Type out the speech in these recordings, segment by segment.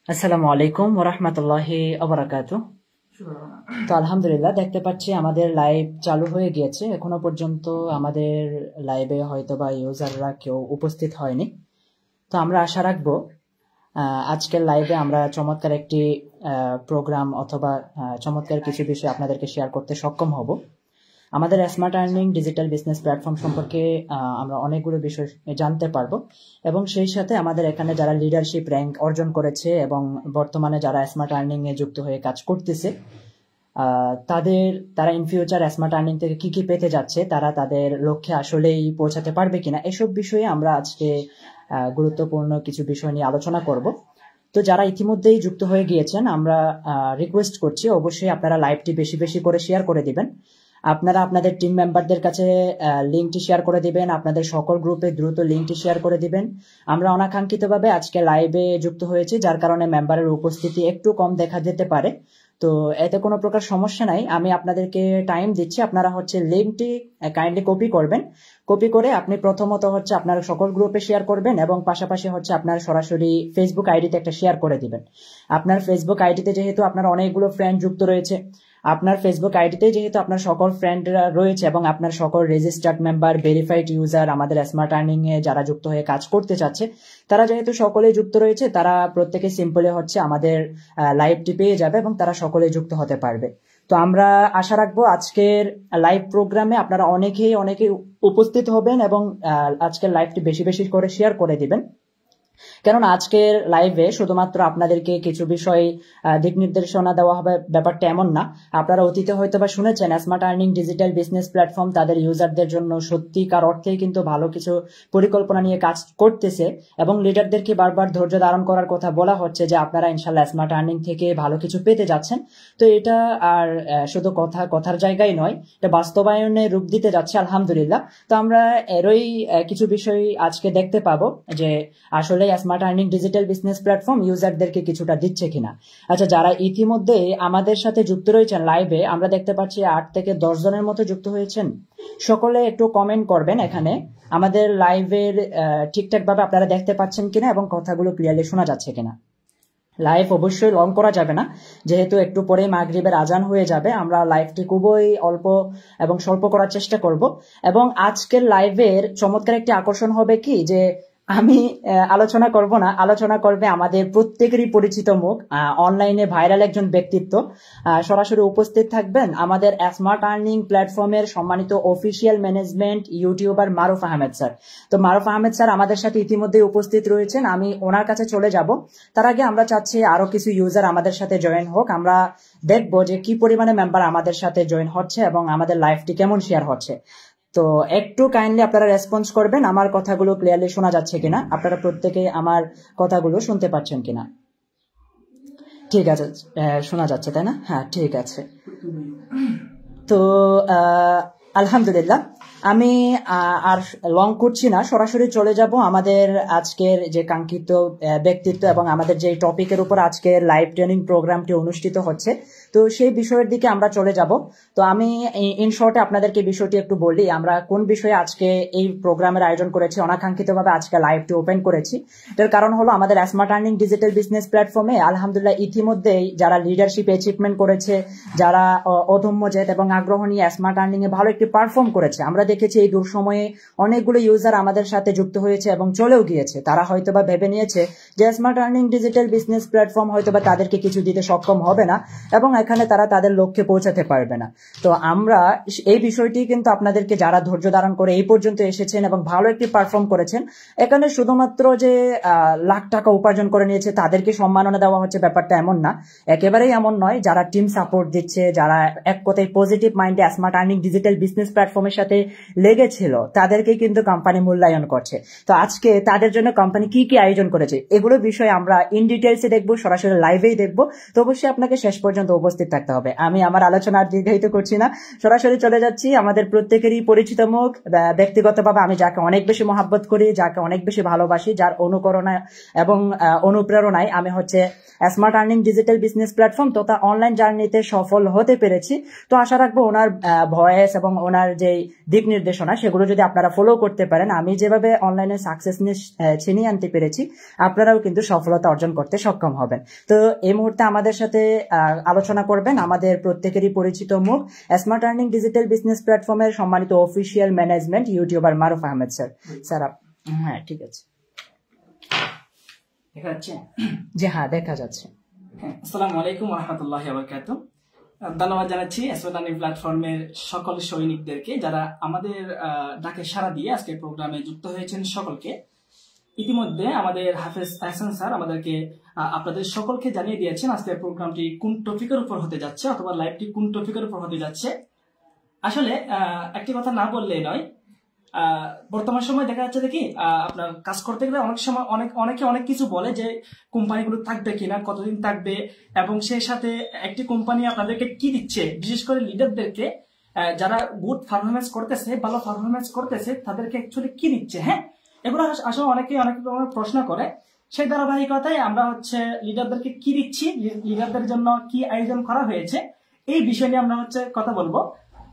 আসসালামু আলাইকুম ওয়া রাহমাতুল্লাহি ওয়া বারাকাতুহু। তো আলহামদুলিল্লাহ দেখতে পাচ্ছি আমাদের লাইভ চালু হয়ে গিয়েছে। এখনো পর্যন্ত আমাদের লাইভে হয়তোবা ইউজাররা কেউ উপস্থিত হয়নি। তো আমরা আশা রাখবো আজকের লাইভে আমরা চমৎকার একটি প্রোগ্রাম অথবা চমৎকার কিছু বিষয় আপনাদেরকে শেয়ার করতে সক্ষম হব। আমাদের smart earning digital business platform সম্পর্কে আমরা অনেকগুলো বিষয় জানতে পারবো এবং সেই সাথে আমাদের এখানে যারা লিডারশিপ র্যাঙ্ক অর্জন করেছে এবং বর্তমানে যারা স্মার্ট আর্নিং এ যুক্ত হয়ে কাজ করতেছে তারা ইন ফিউচার স্মার্ট আর্নিং থেকে কি কি পেতে যাচ্ছে, তারা তাদের লক্ষ্যে আসলেই পৌঁছাতে পারবে কিনা, এসব বিষয়ে আমরা আজকে গুরুত্বপূর্ণ কিছু বিষয় নিয়ে আলোচনা করব। তো যারা ইতিমধ্যেই যুক্ত হয়ে গিয়েছেন আমরা রিকোয়েস্ট করছি অবশ্যই আপনারা লাইভটি বেশি বেশি করে শেয়ার করে দিবেন। আপনারা আপনাদের টিম মেম্বারদের কাছে লিঙ্কটি শেয়ার করে দিবেন, আপনাদের সকল গ্রুপে দ্রুত লিঙ্কটি শেয়ার করে দিবেন। আমরা অনাকাঙ্ক্ষিতভাবে আজকে লাইভে যুক্ত হয়েছি, যার কারণে মেম্বারের উপস্থিতি একটু কম দেখা যেতে পারে। তো এতে কোনো প্রকার সমস্যা নাই, আমি আপনাদেরকে টাইম দিচ্ছি। আপনারা লিঙ্কটি কাইন্ডলি কপি করবেন, কপি করে আপনি প্রথমত আপনার সকল গ্রুপে শেয়ার করবেন এবং পাশাপাশি আপনার সরাসরি ফেসবুক আইডিতে একটা শেয়ার করে দিবেন। আপনার ফেসবুক আইডিতে যেহেতু আপনার অনেকগুলো ফ্রেন্ড যুক্ত রয়েছে, আপনার ফেসবুক আইডিতে যেহেতু আপনার সকল ফ্রেন্ডরা রয়েছে এবং আপনার সকল রেজিস্টার্ড মেম্বার, ভেরিফাইড ইউজার আমাদের স্মার্ট আর্নিং এ যারা যুক্ত হয়ে কাজ করতে চাচ্ছে, তারা যেহেতু সকলেই যুক্ত রয়েছে, তারা প্রত্যেকে সিম্পলি আমাদের লাইভটি পেয়ে যাবে এবং তারা সকলে যুক্ত হতে পারবে। তো আমরা আশা রাখবো আজকের লাইভ প্রোগ্রামে আপনারা অনেকেই উপস্থিত হবেন এবং আজকের লাইভটি বেশি বেশি করে শেয়ার করে দিবেন। কারণ আজকের লাইভে শুধুমাত্র আপনাদেরকে কিছু বিষয় দিক নির্দেশনা দেওয়া হবে ব্যাপারটা এমন না। আপনারা অতীতে হয়তোবা শুনেছেন smart earning digital business platform তাদের ইউজারদের জন্য সত্যিকার অর্থেই কিন্তু ভালো কিছু পরিকল্পনা নিয়ে কাজ করতেছে এবং লিডারদেরকে বারবার ধৈর্য ধারণ করার কথা বলা হচ্ছে যে আপনারা ইনশাল্লাহ স্মার্ট আর্নিং থেকে ভালো কিছু পেতে যাচ্ছেন। তো এটা আর শুধু কথার জায়গায় নয়, এটা বাস্তবায়নে রূপ দিতে যাচ্ছে আলহামদুলিল্লাহ। তো আমরা এরই কিছু বিষয় আজকে দেখতে পাবো যে আসলে smart earning digital business platform ইউজারদেরকে কিছুটা দিচ্ছে কিনা। আচ্ছা, যারা ইতিমধ্যে আমাদের সাথে যুক্ত রয়েছেন লাইভে, আমরা দেখতে পাচ্ছি 8 থেকে 10 জনের মতো যুক্ত হয়েছেন। সকলে একটু কমেন্ট করবেন এখানে আমাদের লাইভের ঠিকঠাক ভাবে আপনারা দেখতে পাচ্ছেন কিনা এবং কথাগুলো ক্লিয়ারলি শোনা যাচ্ছে কিনা। লাইভ অবশ্যই লং করা যাবে না, যেহেতু একটু পরে মাগরিবের আজান হয়ে যাবে। আমরা লাইভটি খুবই অল্প এবং স্বল্প করার চেষ্টা করব এবং আজকের লাইভের চমৎকার একটি আকর্ষণ হবে কি যে আমি আলোচনা করব না, আলোচনা করবে আমাদের প্রত্যেকেরই পরিচিত মুখ, অনলাইনে ভাইরাল একজন ব্যক্তিত্ব। সরাসরি উপস্থিত থাকবেন আমাদের স্মার্ট আর্নিং প্ল্যাটফর্মের সম্মানিত অফিসিয়াল ম্যানেজমেন্ট ইউটিউবার মারুফ আহমেদ স্যার। তো মারুফ আহমেদ স্যার আমাদের সাথে ইতিমধ্যে উপস্থিত রয়েছেন, আমি ওনার কাছে চলে যাব। তার আগে আমরা চাচ্ছি আরো কিছু ইউজার আমাদের সাথে জয়েন হোক। আমরা দেখবো যে কি পরিমাণে মেম্বার আমাদের সাথে জয়েন হচ্ছে এবং আমাদের লাইভটি কেমন শেয়ার হচ্ছে। তো একটু কাইন্ডলি আপনারা রেসপন্স করবেন আমার কথাগুলো ক্লিয়ারলি শোনা যাচ্ছে কিনা, আপনারা প্রত্যেকে আমার কথাগুলো শুনতে পাচ্ছেন কিনা। ঠিক আছে, শোনা যাচ্ছে তাই না? হ্যাঁ, ঠিক আছে। তো আলহামদুলিল্লাহ, আমি আর লং করছি না, সরাসরি চলে যাব আমাদের আজকের যে কাঙ্ক্ষিত ব্যক্তিত্ব এবং আমাদের যে টপিকের উপর আজকের লাইভ ট্রেনিং প্রোগ্রামটি অনুষ্ঠিত হচ্ছে, তো সেই বিষয়ের দিকে আমরা চলে যাব। তো আমি ইন শর্টে আপনাদেরকে বিষয়টি একটু বলি, আমরা কোন বিষয়ে আজকে এই প্রোগ্রামের আয়োজন করেছি, অনাকাঙ্ক্ষিতভাবে আজকে লাইভটি ওপেন করেছি। এর কারণ হলো আমাদের স্মার্ট আর্নিং ডিজিটাল বিজনেস প্ল্যাটফর্মে আলহামদুলিল্লাহ ইতিমধ্যেই যারা লিডারশিপ অ্যাচিভমেন্ট করেছে, যারা অদম্য জেদ এবং আগ্রহ নিয়ে স্মার্ট আর্নিং এ ভালো একটি পারফর্ম করেছে, আমরা দেখেছি এই দূর সময়ে অনেকগুলো ইউজার আমাদের সাথে যুক্ত হয়েছে এবং চলেও গিয়েছে। তারা হয়তোবা ভেবে নিয়েছে যে smart earning digital business platform হয়তোবা তাদেরকে কিছু দিতে সক্ষম হবে না এবং এখানে তারা তাদের লক্ষ্যে পৌঁছাতে পারবে না। তো আমরা এই বিষয়টি কিন্তু আপনাদেরকে, যারা ধৈর্য ধারণ করে এই পর্যন্ত এসেছেন এবং ভালো একটি পারফর্ম করেছেন, এখানে শুধুমাত্র যে লাখ টাকা উপার্জন করে নিয়েছে তাদেরকে সম্মাননা দেওয়া হচ্ছে ব্যাপারটা এমন না, একেবারেই এমন নয়। যারা টিম সাপোর্ট দিচ্ছে, যারা এক কথায় পজিটিভ মাইন্ডে স্মার্ট আর্নিং ডিজিটাল বিজনেস প্ল্যাটফর্মের সাথে লেগেছিল তাদেরকে কিন্তু কোম্পানি মূল্যায়ন করছে। তো আজকে তাদের জন্য কোম্পানি কি কি আয়োজন করেছে এগুলো বিষয়ে আমরা ইন ডিটেলসে দেখবো, সরাসরি লাইভেই দেখবো। তো অবশ্যই আপনাকে শেষ পর্যন্ত উপস্থিত থাকতে হবে। আমি আমার আলোচনা আর দীর্ঘায়িত করছি না, সরাসরি চলে যাচ্ছি আমাদের প্রত্যেকেরই পরিচিত মুখ, ব্যক্তিগতভাবে আমি যাকে অনেক বেশি মহাব্বত করি, যাকে অনেক বেশি ভালোবাসি, যার অনুকরণা এবং অনুপ্রেরণায় আমি হচ্ছে smart earning digital business platform তথা অনলাইন জার্নিতে সফল হতে পেরেছি। তো আশা রাখবো ওনার ভয়েস এবং ওনার যে দিক নির্দেশনা সেগুলো যদি আপনারা ফলো করতে পারেন, আমি যেভাবে অনলাইনে সাকসেস নিয়ে ছিনিয়ে আনতে পেরেছি আপনারাও কিন্তু সফলতা অর্জন করতে সক্ষম হবেন। তো এই মুহূর্তে আমাদের সাথে আলোচনা করবেন আমাদের প্রত্যেকেরই পরিচিত মুখ, স্মার্ট আর্নিং ডিজিটাল বিজনেস প্ল্যাটফর্মের সম্মানিত অফিসিয়াল ম্যানেজমেন্ট ইউটিউবার মারুফ আহমেদ স্যার। স্যার হ্যাঁ ঠিক আছে, দেখা যাচ্ছে? জি হ্যাঁ দেখা যাচ্ছে। আসসালামু আলাইকুম ওয়া রাহমাতুল্লাহি ওয়া বারাকাতুহু। ধন্যবাদ জানাচ্ছি স্মার্ট আর্নিং প্ল্যাটফর্মের সকল সৈনিকদেরকে যারা আমাদের ডাকে সাড়া দিয়ে আজকের প্রোগ্রামে যুক্ত হয়েছেন সকলকে। ইতিমধ্যে আমাদের হাফেজ আহসান স্যার আমাদেরকে আপনাদের সকলকে জানিয়ে দিয়েছেন আজকের প্রোগ্রামটি কোন টপিকের উপর হতে যাচ্ছে অথবা লাইভটি কোন টপিকের উপর হতে যাচ্ছে। আসলে একটি কথা না বললেই নয়, বর্তমান সময় দেখা যাচ্ছে দেখি আপনার কাজ করতে গেলে অনেক সময় অনেকে অনেক কিছু বলে যে কোম্পানিগুলো থাকবে কিনা, কতদিন থাকবে, এবং সেই সাথে একটি কোম্পানি আপনাদেরকে কি দিচ্ছে, বিশেষ করে লিডারদেরকে যারা গুড পারফরমেন্স করতেছে, ভালো পারফরমেন্স করতেছে, তাদেরকে অ্যাকচুয়ালি কি দিচ্ছে। হ্যাঁ, এগুলো আসলে অনেকে অনেক প্রশ্ন করে। সেই ধারাবাহিকতায় আমরা হচ্ছে লিডারদেরকে কি দিচ্ছি, লিডারদের জন্য কি আয়োজন করা হয়েছে, এই বিষয় নিয়ে আমরা হচ্ছে কথা বলবো।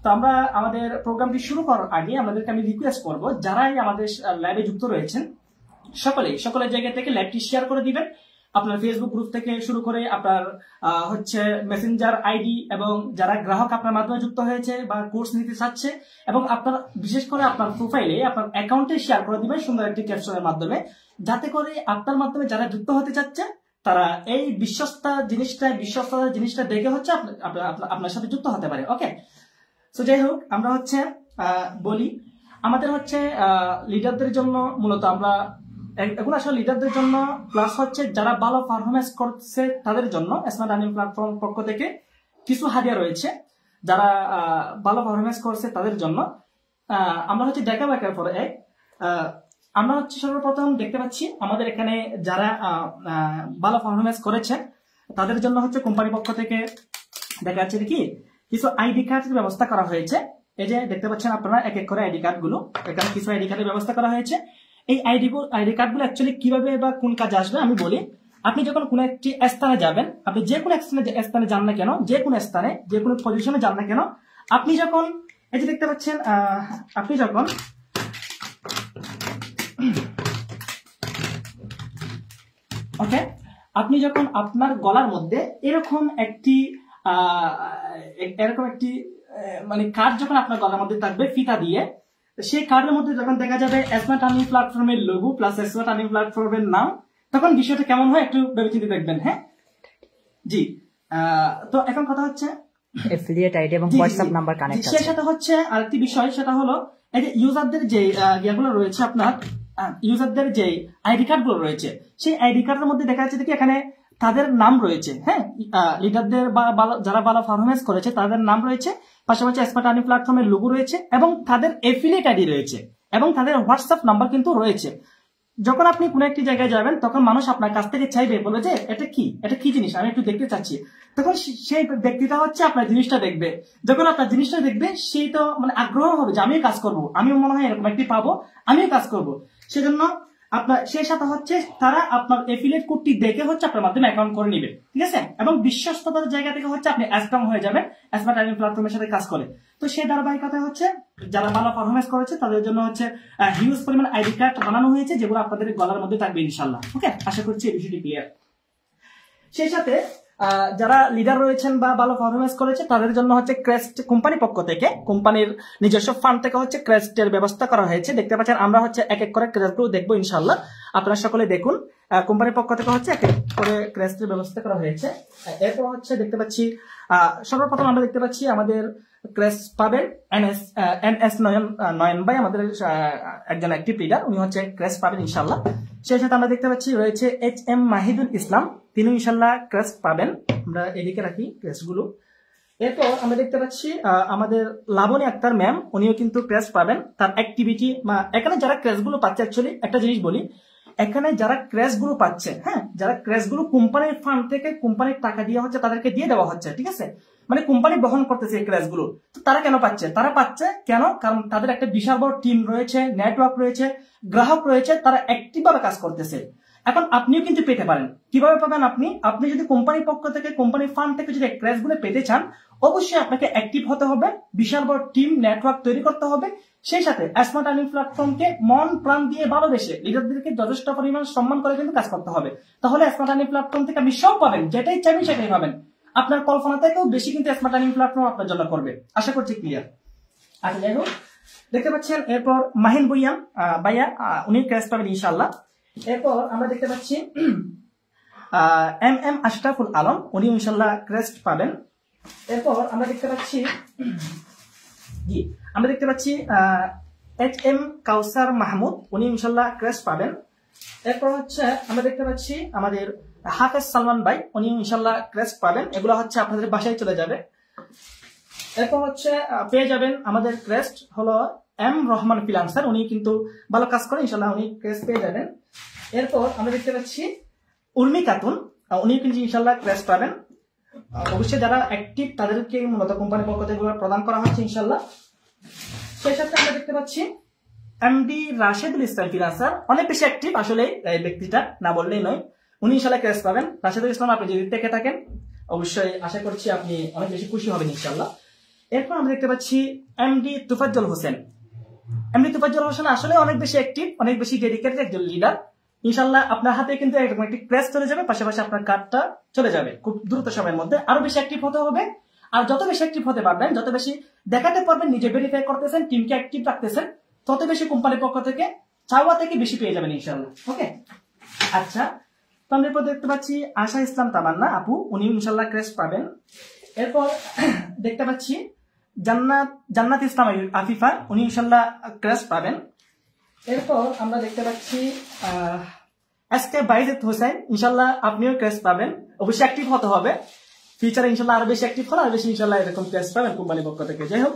তো আমরা আমাদের প্রোগ্রামটি শুরু করার আগে আমাদেরকে আমি রিকোয়েস্ট করবো যারাই আমাদের লাইভে যুক্ত রয়েছেন সকলের জায়গা থেকে লাইভটি শেয়ার করে দিবেন। আপনার ফেসবুক গ্রুপ থেকে শুরু করে আপনার হচ্ছে মেসেঞ্জার আইডি, এবং যারা গ্রাহক আপনার মাধ্যমে যুক্ত হয়েছে বা কোর্স নিতে চাচ্ছে, এবং আপনার বিশেষ করে আপনার প্রোফাইলে আপনার অ্যাকাউন্টে শেয়ার করে দিবেন সুন্দর একটি ক্যাপশনের মাধ্যমে, যাতে করে আপনার মাধ্যমে যারা যুক্ত হতে চাচ্ছে তারা এই বিশ্বস্তা জিনিসটা দেখে হচ্ছে আপনার সাথে যুক্ত হতে পারে। ওকে, তো যাই হোক, আমরা হচ্ছে বলি আমাদের হচ্ছে লিডারদের জন্য মূলত আমরা এগুলো আসলে লিডারদের জন্য, প্লাস হচ্ছে যারা ভালো পারফরমেন্স করছে তাদের জন্য স্মার্ট আর্নিং প্ল্যাটফর্ম পক্ষ থেকে কিছু হাদিয়া রয়েছে। যারা ভালো পারফরমেন্স করছে তাদের জন্য আমরা হচ্ছে দেখাবো একের পরে এক। আমরা হচ্ছে সর্বপ্রথম দেখতে পাচ্ছি আমাদের এখানে যারা ভালো পারফরমেন্স করেছে তাদের জন্য হচ্ছে কোম্পানি পক্ষ থেকে দেখা যাচ্ছে কি কিছু আইডি কার্ডের ব্যবস্থা করা হয়েছে। এই যে দেখতে পাচ্ছেন আপনারা এক এক করে আইডি কার্ড গুলো, এখানে কিছু আইডি কার্ডের ব্যবস্থা করা হয়েছে। এই আইডি কার্ড গুলো অ্যাকচুয়ালি কিভাবে বা কোন কাজে আসবে আমি বলি। আপনি যখন কোনো একটি স্থানে যাবেন, আপনি যে কোনো স্থানে যান না কেন, যে কোনো স্থানে যে কোনো পজিশনে যান না কেন, আপনি যখন এই যে দেখতে পাচ্ছেন আপনি যখন আপনার গলার মধ্যে এরকম একটি মানে কার্ড যখন আপনার গলার মধ্যে থাকবে ফিতা দিয়ে, সেই কার্ডের মধ্যে যখন দেখা যাবে স্মার্ট আর্নিং প্ল্যাটফর্মের লোগো প্লাস স্মার্ট আর্নিং প্ল্যাটফর্মের নাম, তখন বিষয়টা কেমন হয় একটু ভেবেচিন্তে দেখবেন। হ্যাঁ জি, তো এখন কথা হচ্ছে এফিলিয়েট আইডি এবং হোয়াটসঅ্যাপ নাম্বার কানেক্ট আছে। সেটা হচ্ছে আরেকটি বিষয়, সেটা হলো এই যে ইউজারদের যে ইয়েগুলো রয়েছে, আপনার ইউজারদের যে আইডি কার্ড গুলো রয়েছে, সেই আইডি কার্ডের মধ্যে দেখা যাচ্ছে দেখি এখানে তাদের নাম রয়েছে। হ্যাঁ, লিডারদের বা যারা ভালো পারফরমেন্স করেছে তাদের নাম রয়েছে, পাশাপাশি স্মার্ট আর্নিং প্ল্যাটফর্মের লোগো রয়েছে, এবং তাদের এফিলিয়েট আইডি রয়েছে, এবং তাদের হোয়াটসঅ্যাপ নাম্বার কিন্তু রয়েছে। যখন আপনি কোনো একটি জায়গায় যাবেন তখন মানুষ আপনার কাছ থেকে চাইবে, বলে যে এটা কি জিনিস, আমি একটু দেখতে চাচ্ছি। তখন সেই ব্যক্তিটা হচ্ছে আপনার জিনিসটা দেখবে। যখন আপনার জিনিসটা দেখবে সেই তো মানে আগ্রহ হবে যে আমিও কাজ করবো, আমিও মনে হয় এরকম একটি পাবো, আমিও কাজ করবো। সেজন্য আপনার সেই সাথে হচ্ছে তারা আপনার এফিলিয়েট কোডটি দেখে হচ্ছে আপনার মাধ্যমে অ্যাকাউন্ট করে নিবে, ঠিক আছে, এবং বিশ্বস্ততার জায়গা থেকে হচ্ছে আপনি স্ট্রং হয়ে যাবেন স্মার্ট আর্নিং প্ল্যাটফর্মের সাথে কাজ করে। তো সেই ধারাবাহিকতা হচ্ছে যারা ভালো পারফরমেন্স করেছে তাদের জন্য হচ্ছে হিউজ পরিমাণ আইডি কার্ড বানানো হয়েছে, যেগুলো আপনাদের গলার মধ্যে থাকবে ইনশাল্লাহ। ওকে, আশা করছি এই বিষয়টি ক্লিয়ার। সেই সাথে যারা লিডার রয়েছেন বা ভালো পারফরমেন্স করেছে তাদের জন্য হচ্ছে ক্রেস্ট কোম্পানি পক্ষ থেকে, কোম্পানির নিজস্ব ফান্ড থেকে হচ্ছে ক্রেস্টের ব্যবস্থা করা হয়েছে। দেখতে পাচ্ছেন আমরা হচ্ছে এক এক করে ক্রেস্টগুলো দেখবো ইনশাল্লাহ, আপনারা সকলে দেখুন। কোম্পানির পক্ষ থেকে হচ্ছে এক এক করে ক্রেস্টের ব্যবস্থা করা হয়েছে। এরপর হচ্ছে দেখতে পাচ্ছি সর্বপ্রথম আমরা দেখতে পাচ্ছি আমাদের ক্রেস্ট পাবেন এনএস নয়ন ভাই, আমাদের একজন অ্যাক্টিভ লিডার, উনি হচ্ছে ক্রেস্ট পাবেন ইনশাল্লাহ। সেই সাথে আমরা দেখতে পাচ্ছি রয়েছে HM মাহিদুল ইসলাম, তিনি ইনশাল্লাহ ক্রেস্ট পাবেন। আমরা এদিকে রাখি ক্রেস্ট গুলো। এরপর আমরা দেখতে পাচ্ছি আমাদের লাবণী আক্তার ম্যাম, উনিও কিন্তু ক্রেস্ট পাবেন। তার অ্যাক্টিভিটি এখানে যারা ক্রেস্ট গুলো পাচ্ছে, অ্যাকচুয়ালি একটা জিনিস বলি, এখানে যারা ক্র্যাশ গুলো পাচ্ছে, হ্যাঁ, যারা ক্র্যাশ গুলো কোম্পানির ফান্ড থেকে কোম্পানির টাকা দিয়ে হচ্ছে তাদেরকে দিয়ে দেওয়া হচ্ছে, ঠিক আছে, মানে কোম্পানি বহন করতেছে এই ক্র্যাশ গুলো। তো তারা কেন পাচ্ছে? তারা পাচ্ছে কেন? কারণ তাদের একটা বিশাল বড় টিম রয়েছে, নেটওয়ার্ক রয়েছে, গ্রাহক রয়েছে, তারা অ্যাক্টিভ ভাবে কাজ করতেছে। এখন আপনিও কিন্তু পেতে পারেন। কিভাবে পাবেন? আপনি যদি কোম্পানির পক্ষ থেকে, কোম্পানির ফান্ড থেকে যদি ক্র্যাশ গুলো পেতে চান, অবশ্যই আপনাকে অ্যাক্টিভ হতে হবে, বিশাল বড় টিম নেটওয়ার্ক তৈরি করতে হবে, সেই সাথে স্মার্ট আর্নিং প্ল্যাটফর্মকে মন প্রাণ দিয়ে ভালোবেসে লিডারদেরকে যথেষ্ট পরিমাণ সম্মান করে কিন্তু কাজ করতে হবে। তাহলে স্মার্ট আর্নিং প্ল্যাটফর্ম থেকে আপনি সব পাবেন, যেটাই চাইবেন সেটাই পাবেন। আপনার কল্পনা থেকেও বেশি কিন্তু স্মার্ট আর্নিং প্ল্যাটফর্ম আপনার জন্য করবে। আশা করছি ক্লিয়ার। আচ্ছা, যাই হোক, দেখতে পাচ্ছেন এরপর মাহিন বুইয়াম ভাইয়া, উনি ক্র্যাশ পাবেন ইনশাআল্লাহ। এরপর আমরা দেখতে পাচ্ছি এম আশরাফুল আলম, উনি ইনশাআল্লাহ ক্র্যাশ পাবেন। এরপর আমরা দেখতে পাচ্ছি HM কাউসার মাহমুদ, উনি ইনশাআল্লাহ ক্র্যাশ পাবেন। এরপর হচ্ছে আমরা দেখতে পাচ্ছি আমাদের হাফেজ সালমান ভাই, উনি ইনশাআল্লাহ ক্র্যাশ পাবেন। এগুলো হচ্ছে আপনাদের বাসায় চলে যাবে। এরপর হচ্ছে পেয়ে যাবেন আমাদের ক্র্যাশ হলো এম রহমান ফ্রিল্যান্সার, উনি কিন্তু ভালো কাজ করেন, ইনশাআল্লাহ উনি ক্র্যাশ পেয়ে যাবেন। এরপর আমরা দেখতে পাচ্ছি উর্মি খাতুন, উনি কিন্তু ইনশাআল্লাহ ক্র্যাশ পাবেন। অবশ্যই যারা অ্যাক্টিভ তাদেরকে মূলত কোম্পানির পক্ষ থেকে প্রদান করা হচ্ছে ইনশাআল্লাহ। সেই সাথে আমরা দেখতে পাচ্ছি এমডি রাশেদুল ইসলাম ফ্রিল্যান্সার, অনেক বেশি অ্যাক্টিভ আসলে এই ব্যক্তিটা, না বললেই নয়, উনি ইনশাআল্লাহ ক্র্যাশ পাবেন। রাশেদুল ইসলাম, আপনি যদি দেখে থাকেন অবশ্যই আশা করছি আপনি অনেক বেশি খুশি হবেন ইনশাআল্লাহ। এরপর আমরা দেখতে পাচ্ছি এমডি তুফাজ্জল হোসেন। এমডি তুফাজ্জল হোসেন আসলে অনেক বেশি অ্যাক্টিভ, অনেক বেশি ডেডিকেটেড একজন লিডার। ইনশাআল্লাহ আপনার হাতে কিন্তু এরকম একটি ক্র্যাশ চলে যাবে, পাশাপাশি আপনার কার্ডটা চলে যাবে খুব দ্রুত সময়ের মধ্যে। আরো বেশি অ্যাক্টিভ হতে হবে, আর যত বেশি অ্যাক্টিভ হতে পারবেন, যত বেশি দেখাতে পারবেন নিজে ভেরিফাই করতেছেন, টিমকে অ্যাক্টিভ রাখতেছেন, তত বেশি কোম্পানির পক্ষ থেকে চাওয়া থেকে বেশি পেয়ে যাবেন ইনশাআল্লাহ। ওকে, আচ্ছা, তো আমরা এরপর দেখতে পাচ্ছি আশা ইসলাম তামান্না আপু, উনি ইনশাআল্লাহ ক্র্যাশ পাবেন। এরপর দেখতে পাচ্ছি জান্নাত ইসলাম আফিফা, উনি ইনশাআল্লাহ ক্র্যাশ পাবেন। এরপর আমরা দেখতে পাচ্ছি এসকে বাইজেদ হোসেন, ইনশাআল্লাহ আপনিও ক্র্যাশ পাবেন। অবশ্যই অ্যাক্টিভ হতে হবে, ফিউচারে ইনশাআল্লাহ আরো বেশি অ্যাক্টিভ হলে আরো বেশি ইনশাআল্লাহ এরকম ক্র্যাশ পাবেন কোম্পানির পক্ষ থেকে। যাই হোক,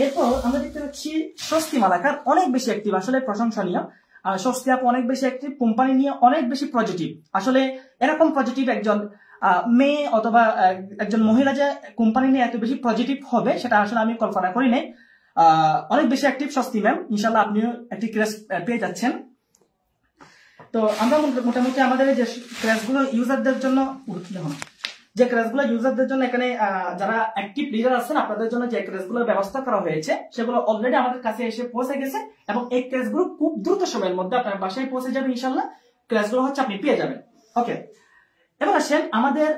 এরপর আমরা দেখতে পাচ্ছি স্বস্তি মালাকার, অনেক বেশি অ্যাক্টিভ, আসলে প্রশংসনীয়। স্বস্তি আপু অনেক বেশি অ্যাক্টিভ, কোম্পানি নিয়ে অনেক বেশি পজিটিভ। আসলে এরকম পজিটিভ একজন মেয়ে অথবা একজন মহিলা যে কোম্পানি নিয়ে এত বেশি পজিটিভ হবে, সেটা আসলে আমি কল্পনা করি নাই। অনেক বেশি অ্যাক্টিভ স্বস্তি ম্যাম, ইনশাআল্লাহ আপনিও একটি ক্র্যাশ পেয়ে যাচ্ছেন। তো আমরা মোটামুটি আমাদের যে ক্র্যাশ গুলো ইউজারদের জন্য এখানে যারা অ্যাক্টিভ লিডার আছেন, আপনাদের জন্য যে ক্র্যাশ গুলোর ব্যবস্থা করা হয়েছে সেগুলো অলরেডি আমাদের কাছে এসে পৌঁছে গেছে, এবং এই ক্র্যাশ গুলো খুব দ্রুত সময়ের মধ্যে আপনার বাসায় পৌঁছে যাবে ইনশাআল্লাহ। ক্র্যাশ গুলো হচ্ছে আপনি পেয়ে যাবেন। ওকে, এবার আসেন আমাদের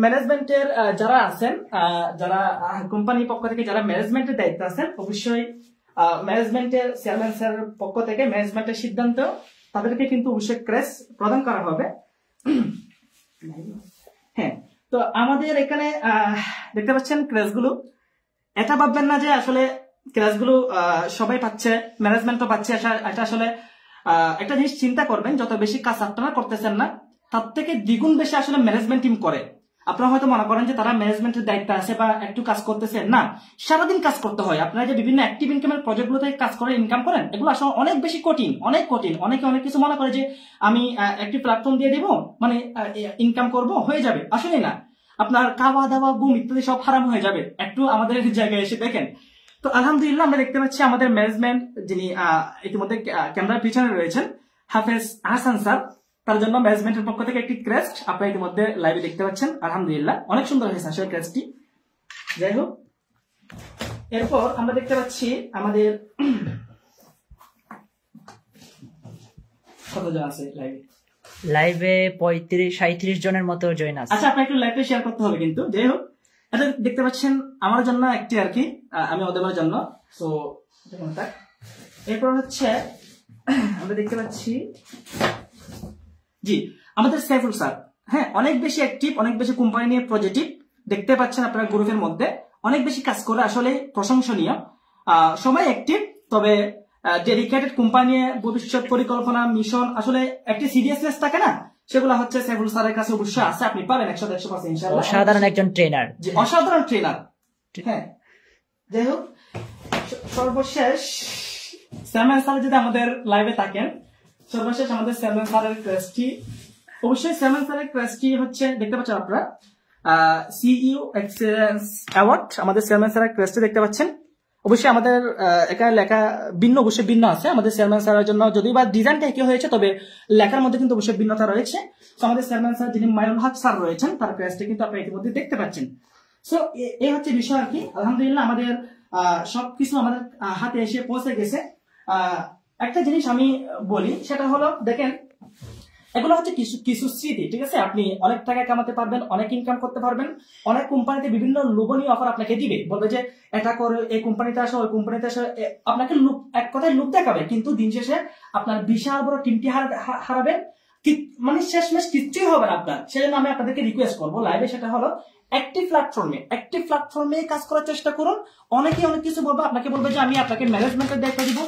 ম্যানেজমেন্টের যারা আছেন, যারা কোম্পানির পক্ষ থেকে যারা ম্যানেজমেন্টের দায়িত্ব আছেন, অবশ্যই ম্যানেজমেন্টের চেয়ারম্যান স্যার পক্ষ থেকে ম্যানেজমেন্টের সিদ্ধান্ত তাদেরকে কিন্তু অবশ্যই ক্র্যাশ প্রদান করা হবে। হ্যাঁ, তো আমাদের এখানে দেখতে পাচ্ছেন ক্র্যাশ গুলো, এটা ভাববেন না যে আসলে ক্র্যাশ গুলো সবাই পাচ্ছে, ম্যানেজমেন্টও পাচ্ছে। এটা আসলে একটা জিনিস চিন্তা করবেন, যত বেশি কাজ আপনারা করতেছেন না, তার থেকে দ্বিগুণ বেশি আসলে ম্যানেজমেন্ট টিম করে। আপনারা হয়তো মনে করেন যে তারা ম্যানেজমেন্টের দায়িত্ব আছে বা একটু কাজ করতেছেন, না, সারাদিন কাজ করতে হয়। আপনারা যে বিভিন্ন অ্যাক্টিভ ইনকামের প্রজেক্ট গুলো থেকে কাজ করে ইনকাম করেন, এগুলো আসলে অনেক বেশি কঠিন, অনেক কঠিন। অনেকে অনেক কিছু মনে করে যে আমি একটি প্ল্যাটফর্ম দিয়ে দেবো, মানে ইনকাম করব, হয়ে যাবে। আসলে না, আপনার খাওয়া দাওয়া, ঘুম ইত্যাদি সব হারাম হয়ে যাবে। একটু আমাদের জায়গায় এসে দেখেন। তো আলহামদুলিল্লাহ আমরা দেখতে পাচ্ছি আমাদের ম্যানেজমেন্ট, যিনি ইতিমধ্যে ক্যামেরার পিছনে রয়েছেন, হাফেজ আহসান স্যার, তার জন্য ম্যানেজমেন্টের পক্ষ থেকে একটি ক্রেস্ট আপনারা ইতিমধ্যে লাইভে দেখতে পাচ্ছেন। আলহামদুলিল্লাহ অনেক সুন্দর হয়েছে আসলে ক্রেস্টটি। যাই হোক, এরপর আমরা দেখতে পাচ্ছি আমাদের কতজন আছে লাইভে 35-37 জনের মতো জয়েন আছে। আচ্ছা, আপনার একটু লাইভে শেয়ার করতে হবে কিন্তু। যাই হোক, এটা দেখতে পাচ্ছেন আমার জন্য একটি আর কি, আমি ওদের জন্য। তো এরপর হচ্ছে আমরা দেখতে পাচ্ছি জি আমাদের সাইফুল স্যার, হ্যাঁ, অনেক বেশি অ্যাক্টিভ, অনেক বেশি কোম্পানি নিয়ে পজিটিভ। দেখতে পাচ্ছেন আপনারা গ্রুপের মধ্যে অনেক বেশি কাজ করে, আসলে প্রশংসনীয়। সবাই অ্যাক্টিভ, তবে ডেডিকেটেড কোম্পানি, ভবিষ্যৎ পরিকল্পনা, মিশন, আসলে একটি সিরিয়াসনেস থাকে না, সেগুলো হচ্ছে সাইফুল স্যারের কাছে অবশ্যই আছে, আপনি পাবেন 100% ইনশাআল্লাহ। অসাধারণ একজন ট্রেনার, জি অসাধারণ ট্রেনার। হ্যাঁ যাই হোক, সর্বশেষ স্যামন স্যার যদি আমাদের লাইভে থাকেন, সর্বশেষ আমাদের স্যামন স্যারের ক্লাসটি, অবশ্যই স্যামন স্যারের ক্লাসটি হচ্ছে দেখতে পাচ্ছেন আপনারা, সিইও এক্সেলেন্স অ্যাওয়ার্ড, আমাদের চেয়ারম্যান স্যারের ক্লাসটি দেখতে পাচ্ছেন। অবশ্যই আমাদের এখানে লেখা অবশ্যই ভিন্ন আছে আমাদের চেয়ারম্যান স্যারের জন্য, যদিও বা ডিজাইনটা একই হয়েছে তবে লেখার মধ্যে কিন্তু অবশ্যই ভিন্নতা রয়েছে। তো আমাদের চেয়ারম্যান স্যার যিনি মাইনুল হক স্যার রয়েছেন, তার ক্লাসটি কিন্তু আপনারা ইতিমধ্যে দেখতে পাচ্ছেন। সো এই হচ্ছে বিষয় আর কি। আলহামদুলিল্লাহ আমাদের সবকিছু আমাদের হাতে এসে পৌঁছে গেছে। একটা জিনিস আমি বলি, সেটা হলো দেখেন, এগুলো হচ্ছে কিছু স্মৃতি, ঠিক আছে? আপনি অনেক টাকা কামাতে পারবেন, অনেক ইনকাম করতে পারবেন। অনেক কোম্পানিতে বিভিন্ন লোভনীয় অফার আপনাকে দিবে, বলবে যে এটা করে, এই কোম্পানিতে আসো, ওই কোম্পানিতে আসো, আপনাকে এক কথায় লোভ দেখাবে, কিন্তু দিন শেষে আপনার বিশাল বড় টিমটি হারাবেন, মানে শেষমেশ কিচ্ছুই হবে না আপনার। সেজন্য আমি আপনাদেরকে রিকোয়েস্ট করবো লাইভে, সেটা হলো একটি প্ল্যাটফর্মে কাজ করার চেষ্টা করুন। অনেকে অনেক কিছু বলবে, আপনাকে বলবে যে আমি আপনাকে ম্যানেজমেন্টের দায়িত্ব দিব,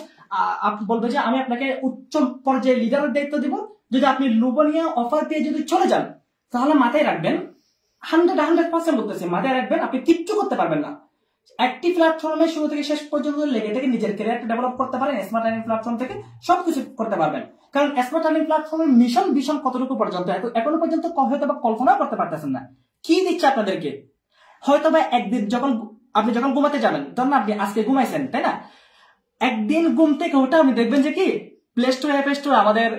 বলবে যে আমি আপনাকে উচ্চ পর্যায়ে লিডারের দায়িত্ব দিব। যদি আপনি লোভনীয় অফার দিয়ে যদি চলে যান, তাহলে মাথায় রাখবেন, 100% বলতেছি, মাথায় রাখবেন আপনি কিচ্ছু করতে পারবেন না। একটি প্ল্যাটফর্মে শুরু থেকে শেষ পর্যন্ত লেগে থেকে নিজের ক্যারিয়ারটা ডেভেলপ করতে পারেন, স্মার্ট আর্নিং প্ল্যাটফর্ম থেকে সবকিছু করতে পারবেন। কারণ স্মার্ট আর্নিং প্ল্যাটফর্মের মিশন কতটুকু পর্যন্ত এখনো পর্যন্ত হয়তো বা কল্পনা করতে পারতেছেন না। কি দিচ্ছে আপনাদেরকে? হয়তো বা একদিন আপনি যখন ঘুমাতে যাবেন, ধরুন আপনি আজকে ঘুমাইছেন, তাই না? একদিন ঘুম থেকে ওটা আপনি দেখবেন যে কি প্লে স্টোর অ্যাপ স্টোর আমাদের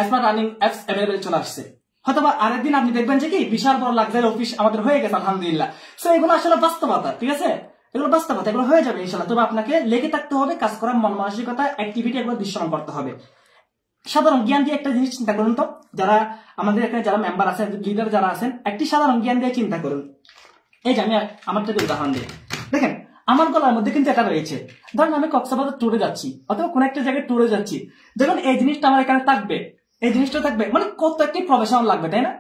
স্মার্ট আর্নিং অ্যাপস অ্যাভেলেবল চলে আসছে। হয়তোবা আরেকদিন আপনি দেখবেন যে কি বিশাল বড় লাক্সারি অফিস আমাদের হয়ে গেছে, আলহামদুলিল্লাহ। সো এগুলো আসলে বাস্তবতা, ঠিক আছে? এগুলো বাস্তবতা, এগুলো হয়ে যাবে ইনশাআল্লাহ। তবে আপনাকে লেগে থাকতে হবে, কাজ করার মন মানসিকতা, অ্যাক্টিভিটি এগুলো দৃশ্যমান করতে হবে। সাধারণ জ্ঞান দিয়ে একটা জিনিস চিন্তা করুন তো, যারা আমাদের এখানে যারা মেম্বার আছেন, লিডার যারা আছেন, একটি সাধারণ জ্ঞান দিয়ে চিন্তা করুন। এই যে আমি আমার থেকে উদাহরণ দিই, দেখেন আমার গলার মধ্যে কিন্তু এটা রয়েছে। ধরেন আমি কক্সবাজার ট্যুরে যাচ্ছি অথবা কোন একটা জায়গায় ট্যুরে যাচ্ছি, যখন এই জিনিসটা আমার এখানে থাকবে, এই জিনিসটা থাকবে, মানে কত একটি প্রফেশনাল লাগবে, তাই না?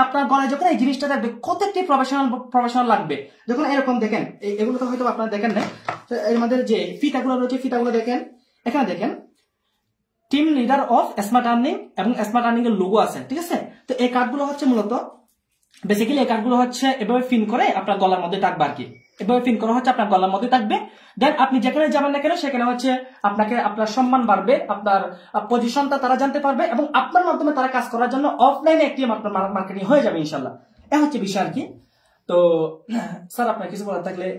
আপনার গলায় যখন এই জিনিসটা থাকবে, কত একটি প্রফেশনাল লাগবে। যখন এরকম দেখেন, এগুলো তো হয়তো আপনারা দেখেন না, আমাদের যে ফিতাগুলো রয়েছে, ফিতাগুলো দেখেন, এখানে দেখেন team leader of smart earning এবং স্মার্ট আর্নিং এর লোগো আছে, ঠিক আছে? তো এই কার্ডগুলো হচ্ছে মূলত বেসিক্যালি এই কার্ডগুলো হচ্ছে এভাবে পিন করে আপনার গলার মধ্যে থাকবে আর কি। এভাবে পিন করা হচ্ছে আপনার গলার মধ্যে থাকবে। দেন আপনি যেখানে যাবেন না কেন, সেখানে হচ্ছে আপনার সম্মান বাড়বে, আপনার পজিশনটা তারা জানতে পারবে এবং আপনার মাধ্যমে তারা কাজ করার জন্য অফলাইনে একটি আপনার মার্কেটিং হয়ে যাবে ইনশাল্লাহ। এ হচ্ছে বিষয় আর কি। তো স্যার আপনার কিছু বলার থাকলে।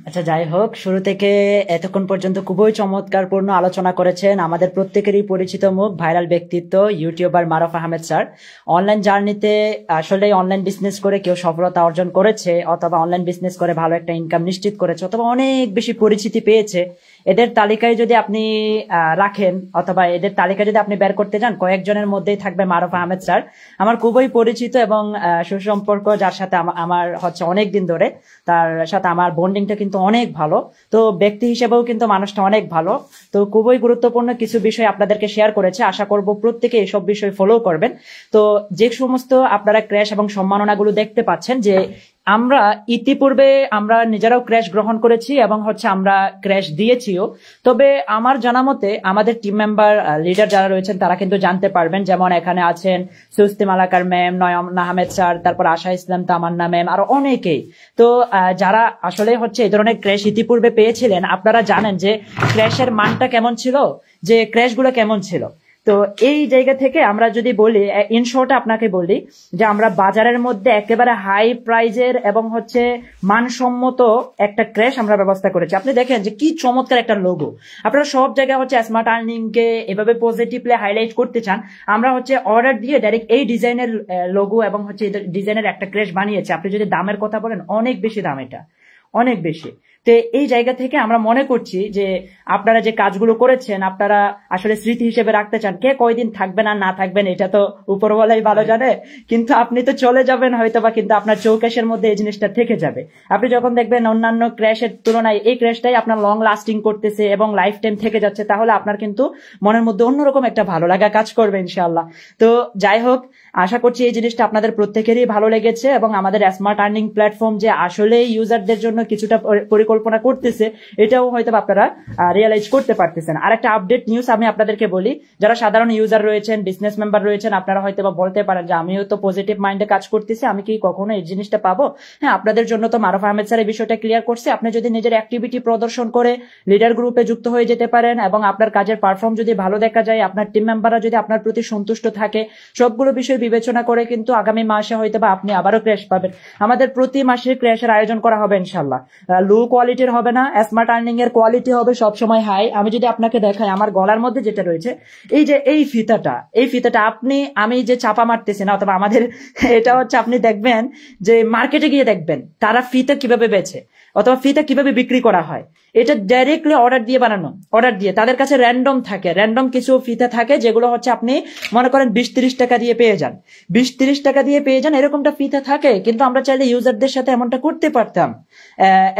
আচ্ছা, যাই হোক, শুরু থেকে এতক্ষণ পর্যন্ত খুবই চমৎকারপূর্ণ আলোচনা করেছেন আমাদের প্রত্যেকেরই পরিচিত মুখ, ভাইরাল ব্যক্তিত্ব, ইউটিউবার মারুফ আহমেদ স্যার। অনলাইন জার্নিতে আসলে অনলাইন বিজনেস করে কেউ সফলতা অর্জন করেছে অথবা অনলাইন বিজনেস করে ভালো একটা ইনকাম নিশ্চিত করেছে অথবা অনেক বেশি পরিচিতি পেয়েছে, এদের তালিকায় যদি আপনি রাখেন অথবা এদের তালিকা যদি আপনি বের করতে যান, কয়েকজনের মধ্যেই থাকবে মারুফ আহমেদ স্যার। আমার খুবই পরিচিত এবং সুসম্পর্ক, যার সাথে আমার হচ্ছে অনেক দিন ধরে, তার সাথে আমার বন্ডিংটা কিন্তু অনেক ভালো। তো ব্যক্তি হিসেবেও কিন্তু মানুষটা অনেক ভালো। তো খুবই গুরুত্বপূর্ণ কিছু বিষয় আপনাদেরকে শেয়ার করেছে, আশা করব প্রত্যেকে এইসব বিষয় ফলো করবেন। তো যে সমস্ত আপনারা ক্র্যাশ এবং সম্মাননাগুলো দেখতে পাচ্ছেন, যে আমরা ইতিপূর্বে আমরা নিজেরাও ক্র্যাশ গ্রহণ করেছি এবং হচ্ছে আমরা ক্র্যাশ দিয়েছিও। তবে আমার জানা মতে আমাদের টিম মেম্বার লিডার যারা রয়েছেন তারা কিন্তু জানতে পারবেন, যেমন এখানে আছেন সুস্তি মালাকার ম্যাম, নয়ন আহমেদ স্যার, তারপর আশা ইসলাম তামান্না ম্যাম, আরো অনেকেই। তো যারা আসলে হচ্ছে এই ধরনের ক্র্যাশ ইতিপূর্বে পেয়েছিলেন, আপনারা জানেন যে ক্র্যাশের মানটা কেমন ছিল, যে ক্র্যাশ গুলো কেমন ছিল। তো এই জায়গা থেকে আমরা যদি বলি, ইন শর্টে আপনাকে বলি যে আমরা বাজারের মধ্যে একেবারে হাই প্রাইজের এবং হচ্ছে মানসম্মত একটা ক্র্যাশ আমরা ব্যবস্থা করেছি। আপনি দেখেন যে কি চমৎকার একটা লোগো। আপনারা সব জায়গায় হচ্ছে স্মার্ট আর্নিং কে এভাবে পজিটিভলি হাইলাইট করতে চান, আমরা হচ্ছে অর্ডার দিয়ে ডাইরেক্ট এই ডিজাইনের লোগো এবং হচ্ছে ডিজাইনের একটা ক্র্যাশ বানিয়েছি। আপনি যদি দামের কথা বলেন, অনেক বেশি দাম, এটা অনেক বেশি। তো এই জায়গা থেকে আমরা মনে করছি যে আপনারা যে কাজগুলো করেছেন আপনারা আসলে স্মৃতি হিসেবে রাখতে চান। কে কয়দিন থাকবেন আর না থাকবেন এটা তো উপরওয়ালাই ভালো জানে, কিন্তু আপনি তো চলে যাবেন হয়তোবা, কিন্তু আপনার চৌকাশের মধ্যে এই জিনিসটা থেকে যাবে। আপনি যখন দেখবেন অন্যান্য ক্র্যাশের তুলনায় এই ক্র্যাশটাই আপনার লং লাস্টিং করতেছে এবং লাইফ টাইম থেকে যাচ্ছে, তাহলে আপনার কিন্তু মনের মধ্যে অন্যরকম একটা ভালো লাগা কাজ করবে ইনশাআল্লাহ। তো যাই হোক, আশা করছি এই জিনিসটা আপনাদের প্রত্যেকেরই ভালো লেগেছে এবং আমাদের স্মার্ট আর্নিং প্ল্যাটফর্ম যে আসলে ইউজারদের জন্য কিছুটা পরিকল্পনা করতেছে এটাও হয়তো আপনারা রিয়েলাইজ করতে পারতেছেন। আর একটা আপডেট নিউজ আমি আপনাদেরকে বলি, যারা সাধারণ ইউজার রয়েছেন, বিজনেস মেম্বার রয়েছেন, আপনারা হয়তো বা বলতে পারেন যে আমিও তো পজিটিভ মাইন্ডে কাজ করতেছি, আমি কি কখনো এই জিনিসটা পাবো? হ্যাঁ, আপনাদের জন্য তো মারুফ আহমেদ স্যার এই বিষয়টা ক্লিয়ার করছে। আপনি যদি নিজের অ্যাক্টিভিটি প্রদর্শন করে লিডার গ্রুপে যুক্ত হয়ে যেতে পারেন এবং আপনার কাজের পারফর্ম যদি ভালো দেখা যায়, আপনার টিম মেম্বাররা যদি আপনার প্রতি সন্তুষ্ট থাকে, সবগুলো বিষয় বিবেচনা করে কিন্তু আগামী মাসে হয়তো বা আপনি আবারও ক্র্যাশ পাবেন। আমাদের প্রতি মাসে ক্র্যাশের আয়োজন করা হবে ইনশাল্লাহ। লো কোয়ালিটির হবে না, স্মার্ট আর্নিং এর কোয়ালিটি হবে সবসময় হাই। আমি যদি আপনাকে দেখাই আমার গলার মধ্যে যেটা রয়েছে, এই যে এই ফিতাটা আমি যে চাপা মারতেছি না, অথবা আমাদের এটা হচ্ছে আপনি দেখবেন যে মার্কেটে গিয়ে দেখবেন তারা ফিতা কিভাবে বেচে অথবা ফিতা কিভাবে বিক্রি করা হয়, এটা ডাইরেক্টলি অর্ডার দিয়ে বানানো, অর্ডার দিয়ে তাদের কাছে র্যান্ডম কিছু ফিতা থাকে যেগুলো হচ্ছে আপনি মনে করেন 20-30 টাকা দিয়ে পেয়ে যান, 20-30 টাকা দিয়ে পেয়ে যান, এরকমটা ফিতা থাকে। কিন্তু আমরা চাইলে ইউজারদের সাথে এমনটা করতে পারতাম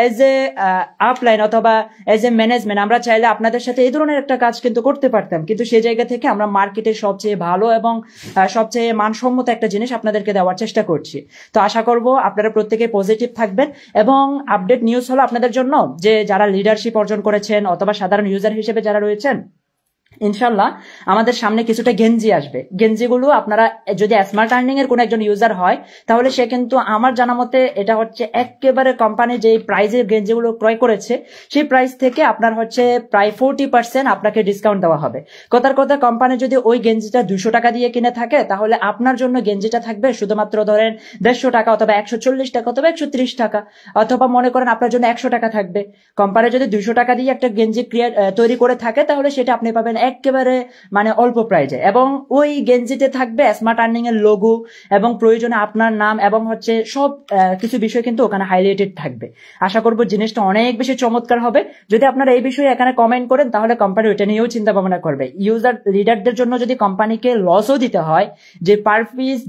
এজ এ আপলাইন অথবা এজ এ ম্যানেজমেন্ট, আমরা চাইলে আপনাদের সাথে এই ধরনের একটা কাজ কিন্তু করতে পারতাম। কিন্তু সেই জায়গা থেকে আমরা মার্কেটে সবচেয়ে ভালো এবং সবচেয়ে মানসম্মত একটা জিনিস আপনাদেরকে দেওয়ার চেষ্টা করছি। তো আশা করব আপনারা প্রত্যেকে পজিটিভ থাকবেন। এবং আপডেট নিউজ হলো আপনাদের জন্য যে যারা লিডারশিপ অর্জন করেছেন অথবা সাধারণ ইউজার হিসেবে যারা রয়েছেন, ইনশাল্লাহ আমাদের সামনে কিছুটা গেঞ্জি আসবে। গেঞ্জিগুলো আপনারা যদি স্মার্ট আর্নিং এর কোন একজন ইউজার হয় তাহলে সে কিন্তু আমার জানা মতে এটা হচ্ছে একেবারে কোম্পানি যে প্রাইজের গেঞ্জিগুলো ক্রয় করেছে সেই প্রাইস থেকে আপনার হচ্ছে প্রায় 40% আপনাকে ডিসকাউন্ট দেওয়া হবে। কথার কথা, কোম্পানি যদি ওই গেঞ্জিটা 200 টাকা দিয়ে কিনে থাকে তাহলে আপনার জন্য গেঞ্জিটা থাকবে শুধুমাত্র ধরেন 150 টাকা অথবা 140 টাকা অথবা 130 টাকা, অথবা মনে করেন আপনার জন্য 100 টাকা থাকবে। কোম্পানি যদি 200 টাকা দিয়ে একটা গেঞ্জি তৈরি করে থাকে তাহলে সেটা আপনি পাবেন একেবারে মানে অল্প প্রাইজে, এবং ওই গেঞ্জিতে থাকবে স্মার্ট আর্নিং এর লোগো এবং প্রয়োজনে আপনার নাম এবং হচ্ছে সব কিছু বিষয় কিন্তু ওখানে হাইলাইটেড থাকবে। আশা করব জিনিসটা অনেক বেশি চমৎকার হবে। যদি আপনারা এই বিষয়ে এখানে কমেন্ট করেন তাহলে কোম্পানি ওইটা নিয়েও চিন্তা ভাবনা করবে। ইউজার লিডারদের জন্য যদি কোম্পানিকে লসও দিতে হয়, যে পার পিস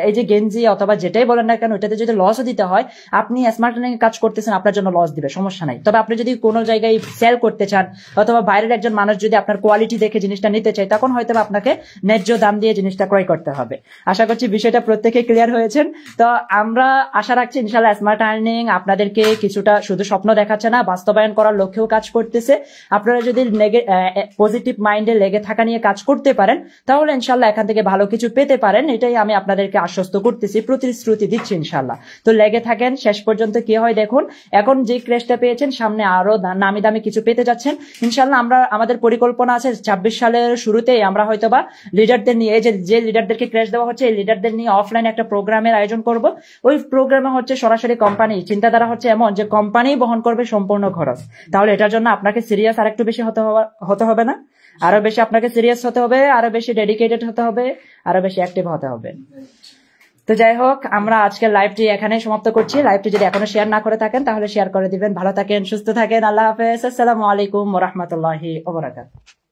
এই যে গেঞ্জি অথবা যেটাই বলেন না কেন ওইটাতে যদি লসও দিতে হয়, আপনি স্মার্ট আর্নিং কাজ করতেছেন, আপনার জন্য লস দিবে, সমস্যা নাই। তবে আপনি যদি কোনো জায়গায় সেল করতে চান অথবা বাইরের একজন মানুষ যদি আপনার কোয়ালিটি দেখে জিনিসটা নিতে চাই তখন হয়তো আপনাকে ন্যায্য দাম দিয়ে জিনিসটা ক্রয় করতে হবে। আশা করছি বিষয়টা প্রত্যেকে ক্লিয়ার হয়েছেন। তো আমরা আশা রাখছি ইনশাআল্লাহ স্মার্ট আর্নিং আপনাদেরকে কিছুটা শুধু স্বপ্ন দেখাচ্ছে না, বাস্তবায়ন করার লক্ষ্যেও কাজ করতেছে। আপনারা যদি পজিটিভ মাইন্ডে লেগে থাকা নিয়ে কাজ করতে পারেন তাহলে ইনশাআল্লাহ এখান থেকে ভালো কিছু পেতে পারেন, এটাই আমি আপনাদেরকে আশ্বস্ত করতেছি, প্রতিশ্রুতি দিচ্ছি ইনশাআল্লাহ। তো লেগে থাকেন, শেষ পর্যন্ত কি হয় দেখুন। এখন যে ক্রেশটা পেয়েছেন সামনে আরো নামি দামি কিছু পেতে যাচ্ছেন ইনশাআল্লাহ। আমাদের পরিকল্পনা আছে 26 সালের শুরুতেই আমরা হয়তোবা লিডারদের নিয়ে, যে লিডারদেরকে ক্র্যাশ দেওয়া হচ্ছে এই লিডারদের নিয়ে অফলাইন একটা প্রোগ্রামের আয়োজন করব। ওই প্রোগ্রামে হচ্ছে সরাসরি কোম্পানি, চিন্তাধারা হচ্ছে এমন যে কোম্পানি বহন করবে সম্পূর্ণ খরচ। তাহলে এটার জন্য আপনাকে সিরিয়াস আর একটু বেশি হতে হবে না, আরো বেশি আপনাকে সিরিয়াস হতে হবে, আরো বেশি ডেডিকেটেড হতে হবে, আরো বেশি অ্যাক্টিভ হতে হবে। তো যাই হোক, আমরা আজকের লাইভটি এখানে সমাপ্ত করছি। লাইভটি যদি এখনো শেয়ার না করে থাকেন তাহলে শেয়ার করে দিবেন। ভালো থাকেন, সুস্থ থাকেন, আল্লাহ হাফেজ, আসসালামু আলাইকুম ওয়া রাহমাতুল্লাহি ওয়া বারাকাতুহু।